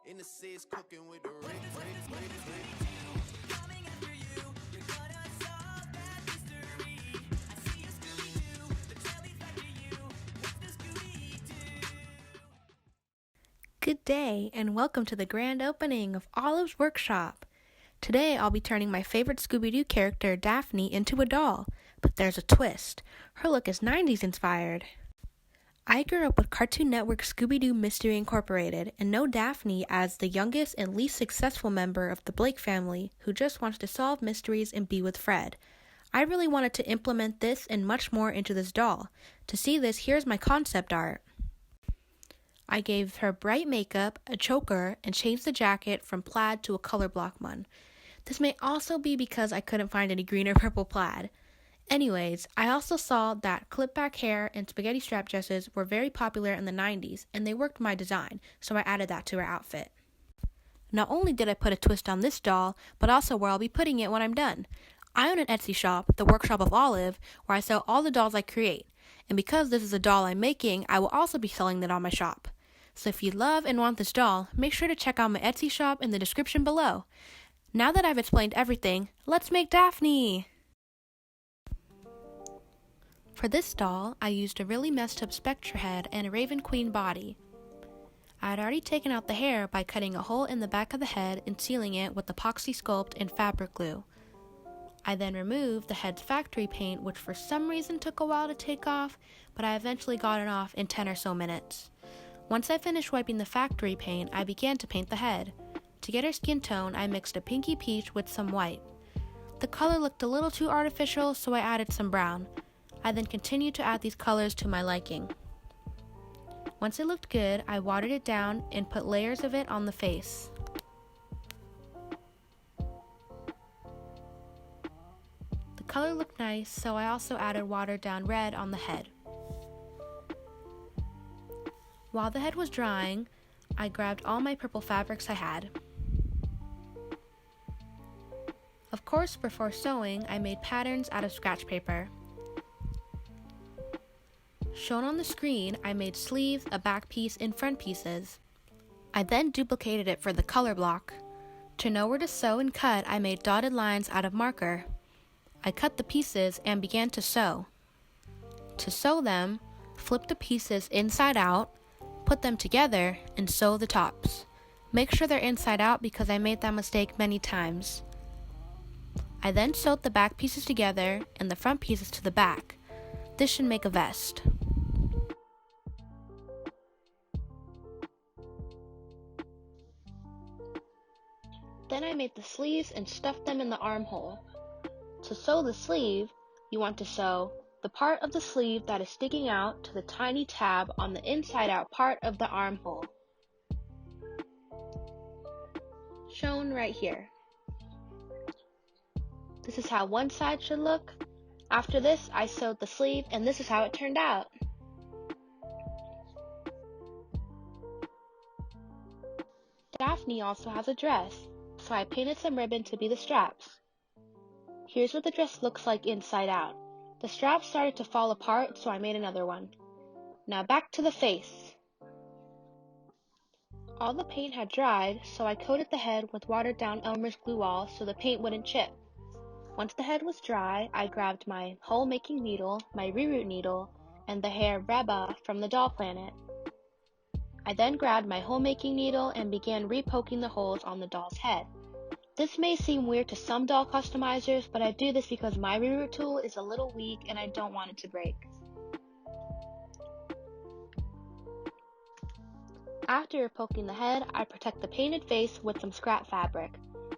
In the six cooking with the Rick. Coming after you, you're gonna solve that mystery. I see a Scooby-Doo, but tell me back to you, what does Goody do? Good day, and welcome to the grand opening of Olive's Workshop. Today I'll be turning my favorite Scooby-Doo character, Daphne, into a doll, but there's a twist. Her look is 90s inspired. I grew up with Cartoon Network Scooby-Doo Mystery Incorporated and know Daphne as the youngest and least successful member of the Blake family who just wants to solve mysteries and be with Fred. I really wanted to implement this and much more into this doll. To see this, here's my concept art. I gave her bright makeup, a choker, and changed the jacket from plaid to a color block one. This may also be because I couldn't find any green or purple plaid. Anyways, I also saw that clip-back hair and spaghetti strap dresses were very popular in the 90s, and they worked my design, so I added that to her outfit. Not only did I put a twist on this doll, but also where I'll be putting it when I'm done. I own an Etsy shop, the Workshop of Olive, where I sell all the dolls I create, and because this is a doll I'm making, I will also be selling it on my shop. So if you love and want this doll, make sure to check out my Etsy shop in the description below. Now that I've explained everything, let's make Daphne! For this doll, I used a really messed up Spectre head and a Raven Queen body. I had already taken out the hair by cutting a hole in the back of the head and sealing it with Apoxie Sculpt and fabric glue. I then removed the head's factory paint, which for some reason took a while to take off, but I eventually got it off in 10 or so minutes. Once I finished wiping the factory paint, I began to paint the head. To get her skin tone, I mixed a pinky peach with some white. The color looked a little too artificial, so I added some brown. I then continued to add these colors to my liking. Once it looked good, I watered it down and put layers of it on the face. The color looked nice, so I also added watered down red on the head. While the head was drying, I grabbed all my purple fabrics I had. Of course, before sewing, I made patterns out of scratch paper. Shown on the screen, I made sleeves, a back piece, and front pieces. I then duplicated it for the color block. To know where to sew and cut, I made dotted lines out of marker. I cut the pieces and began to sew. To sew them, flip the pieces inside out, put them together, and sew the tops. Make sure they're inside out because I made that mistake many times. I then sewed the back pieces together and the front pieces to the back. This should make a vest. Then I made the sleeves and stuffed them in the armhole. To sew the sleeve, you want to sew the part of the sleeve that is sticking out to the tiny tab on the inside out part of the armhole. Shown right here. This is how one side should look. After this, I sewed the sleeve and this is how it turned out. Daphne also has a dress, so I painted some ribbon to be the straps. Here's what the dress looks like inside out. The straps started to fall apart, so I made another one. Now back to the face. All the paint had dried, so I coated the head with watered down Elmer's glue all so the paint wouldn't chip. Once the head was dry, I grabbed my hole making needle, my reroot needle, and the hair Reba from the Doll Planet. I then grabbed my hole making needle and began repoking the holes on the doll's head. This may seem weird to some doll customizers, but I do this because my reroot tool is a little weak and I don't want it to break. After poking the head, I protect the painted face with some scrap fabric,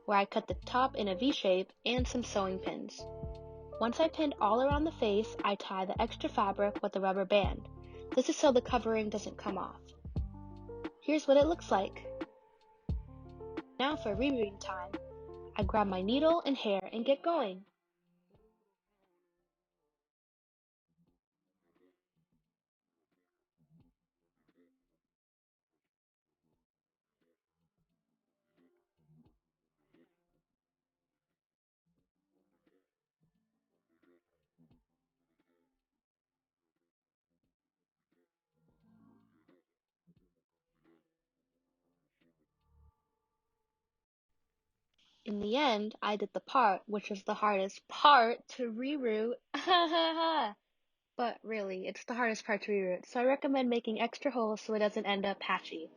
where I cut the top in a V shape and some sewing pins. Once I pinned all around the face, I tie the extra fabric with a rubber band. This is so the covering doesn't come off. Here's what it looks like. Now for rerooting time. I grab my needle and hair and get going. In the end, I did the part, which was the hardest part to reroot. But really, it's the hardest part to reroot, so I recommend making extra holes so it doesn't end up patchy.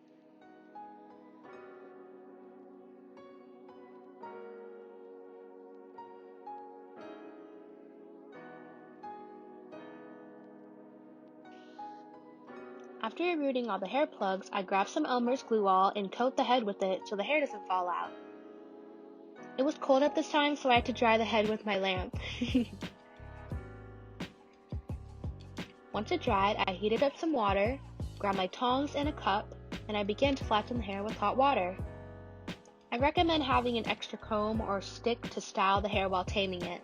After rerouting all the hair plugs, I grab some Elmer's glue all and coat the head with it so the hair doesn't fall out. It was cold at this time, so I had to dry the head with my lamp. Once it dried, I heated up some water, grabbed my tongs and a cup, and I began to flatten the hair with hot water. I recommend having an extra comb or stick to style the hair while taming it.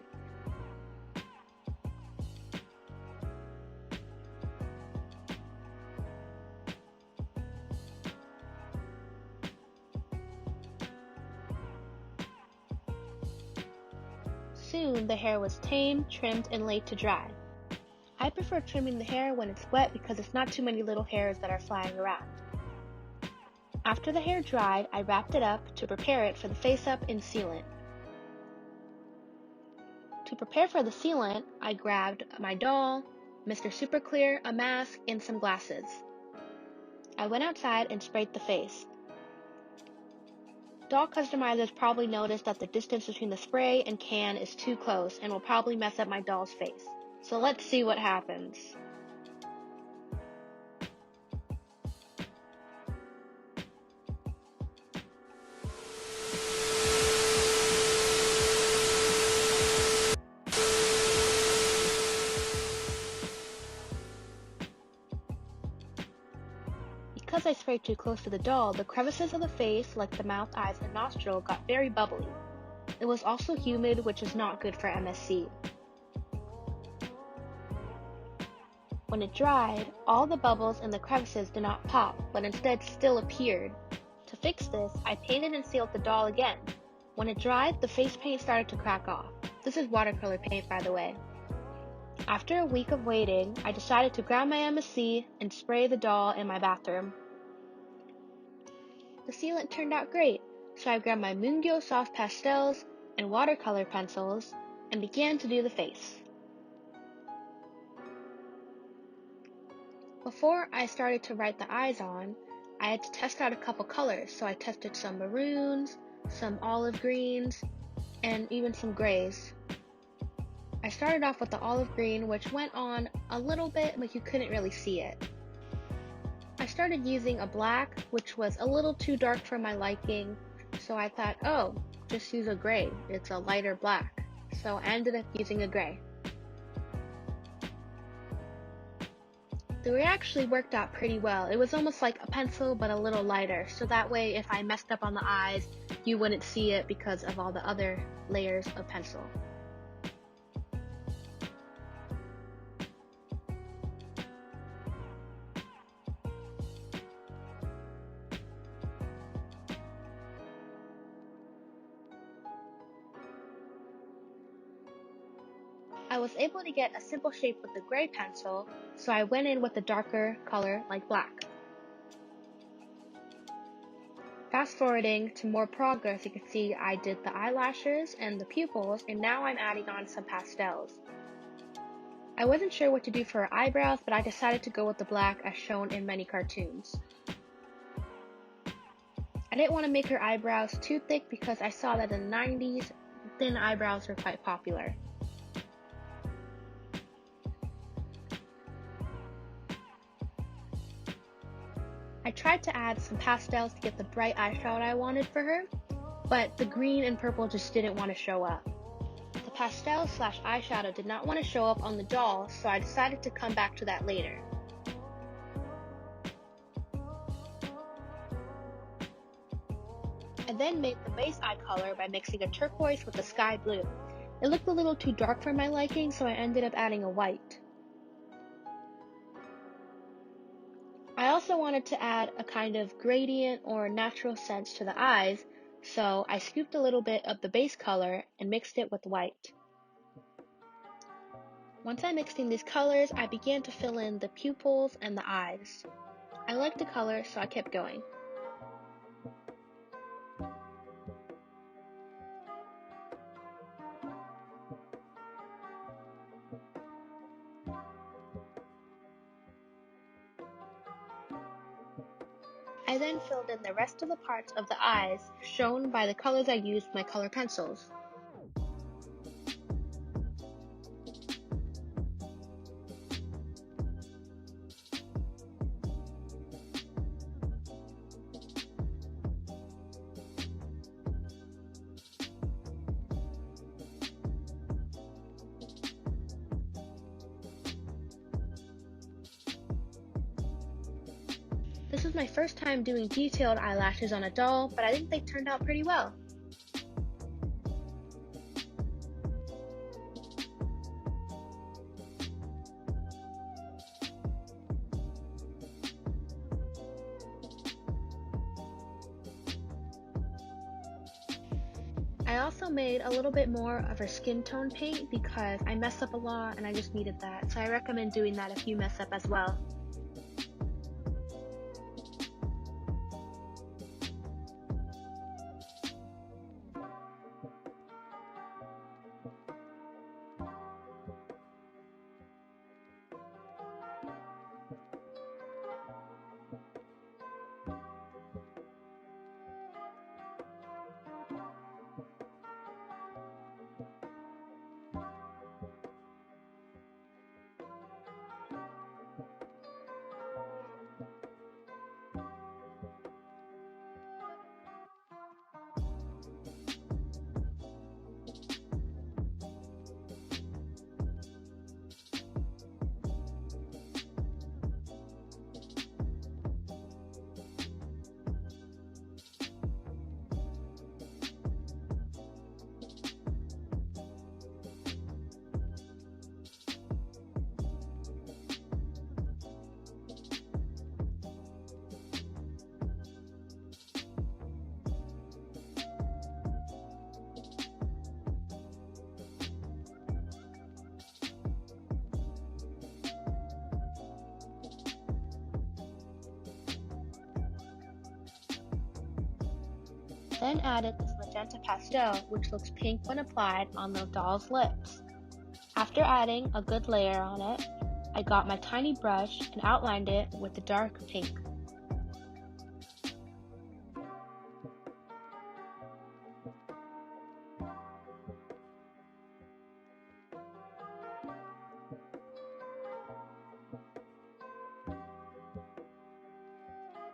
Soon, the hair was tamed, trimmed, and laid to dry. I prefer trimming the hair when it's wet because it's not too many little hairs that are flying around. After the hair dried, I wrapped it up to prepare it for the face-up and sealant. To prepare for the sealant, I grabbed my doll, Mr. Super Clear, a mask, and some glasses. I went outside and sprayed the face. Doll customizers probably noticed that the distance between the spray and can is too close and will probably mess up my doll's face. So let's see what happens. Because I sprayed too close to the doll, the crevices of the face, like the mouth, eyes, and nostril, got very bubbly. It was also humid, which is not good for MSC. When it dried, all the bubbles and the crevices did not pop, but instead still appeared. To fix this, I painted and sealed the doll again. When it dried, the face paint started to crack off. This is watercolor paint, by the way. After a week of waiting, I decided to grab my MSC and spray the doll in my bathroom. The sealant turned out great, so I grabbed my Mungyo soft pastels and watercolor pencils and began to do the face. Before I started to write the eyes on, I had to test out a couple colors, so I tested some maroons, some olive greens, and even some grays. I started off with the olive green, which went on a little bit, but you couldn't really see it. I started using a black, which was a little too dark for my liking, so I thought, oh, just use a gray. It's a lighter black. So I ended up using a gray. The gray actually worked out pretty well. It was almost like a pencil, but a little lighter, so that way if I messed up on the eyes, you wouldn't see it because of all the other layers of pencil. I was able to get a simple shape with the gray pencil, so I went in with a darker color like black. Fast forwarding to more progress, you can see I did the eyelashes and the pupils, and now I'm adding on some pastels. I wasn't sure what to do for her eyebrows, but I decided to go with the black as shown in many cartoons. I didn't want to make her eyebrows too thick because I saw that in the 90s, thin eyebrows were quite popular. I tried to add some pastels to get the bright eyeshadow I wanted for her, but the green and purple just didn't want to show up. The pastel / eyeshadow did not want to show up on the doll, so I decided to come back to that later. I then made the base eye color by mixing a turquoise with a sky blue. It looked a little too dark for my liking, so I ended up adding a white. I also wanted to add a kind of gradient or natural sense to the eyes, so I scooped a little bit of the base color and mixed it with white. Once I mixed in these colors, I began to fill in the pupils and the eyes. I liked the color, so I kept going. I then filled in the rest of the parts of the eyes shown by the colors I used with my color pencils. This was my first time doing detailed eyelashes on a doll, but I think they turned out pretty well. I also made a little bit more of her skin tone paint because I mess up a lot and I just needed that, so I recommend doing that if you mess up as well. Then added this magenta pastel, which looks pink when applied on the doll's lips. After adding a good layer on it, I got my tiny brush and outlined it with the dark pink.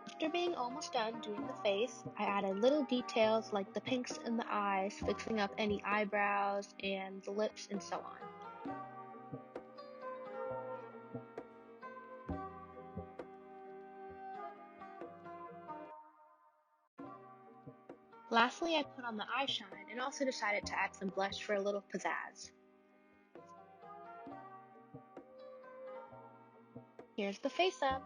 After being almost done doing the face, I added little details like the pinks in the eyes, fixing up any eyebrows and the lips and so on. Lastly, I put on the eye shine and also decided to add some blush for a little pizzazz. Here's the face up.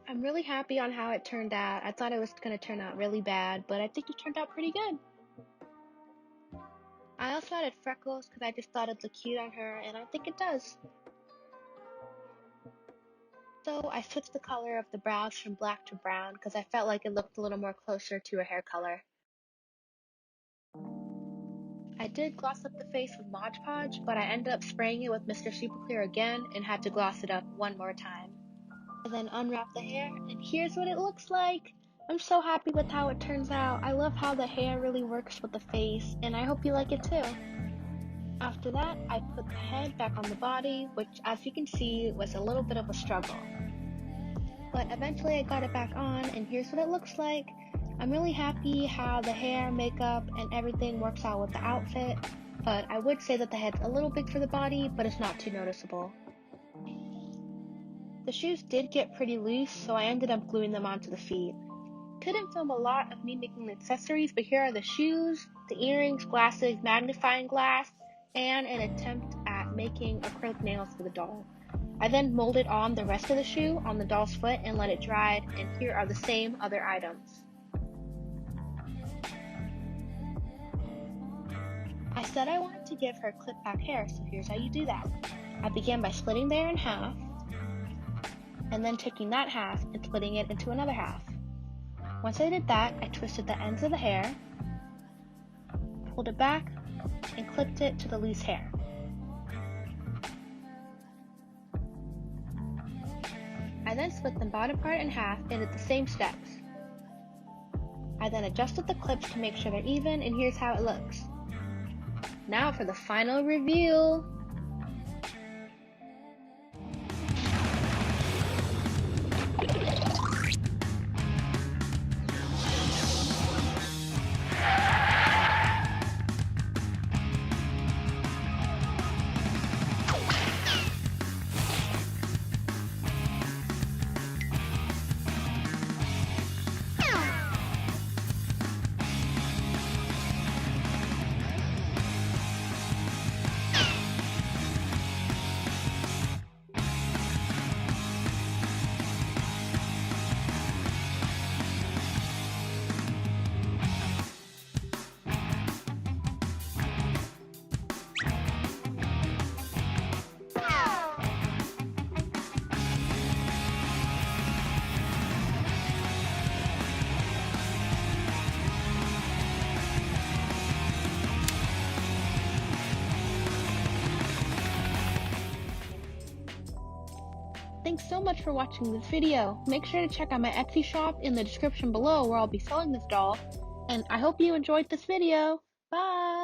I'm really happy on how it turned out. I thought it was going to turn out really bad, but I think it turned out pretty good. I also added freckles because I just thought it'd look cute on her, and I think it does. So I switched the color of the brows from black to brown because I felt like it looked a little more closer to her hair color. I did gloss up the face with Mod Podge, but I ended up spraying it with Mr. Super Clear again and had to gloss it up one more time. I then unwrapped the hair, and here's what it looks like! I'm so happy with how it turns out. I love how the hair really works with the face, and I hope you like it too. After that, I put the head back on the body, which as you can see was a little bit of a struggle. But eventually I got it back on, and here's what it looks like. I'm really happy how the hair, makeup, and everything works out with the outfit, but I would say that the head's a little big for the body, but it's not too noticeable. The shoes did get pretty loose, so I ended up gluing them onto the feet. Couldn't film a lot of me making the accessories, but here are the shoes, the earrings, glasses, magnifying glass, and an attempt at making acrylic nails for the doll. I then molded on the rest of the shoe on the doll's foot and let it dry, and here are the same other items. I said I wanted to give her clip back hair, so here's how you do that. I began by splitting the hair in half, and then taking that half and splitting it into another half. Once I did that, I twisted the ends of the hair, pulled it back, and clipped it to the loose hair. I then split the bottom part in half and did the same steps. I then adjusted the clips to make sure they're even, and here's how it looks. Now for the final reveal. Thanks so much for watching this video. Make sure to check out my Etsy shop in the description below where I'll be selling this doll. And I hope you enjoyed this video. Bye!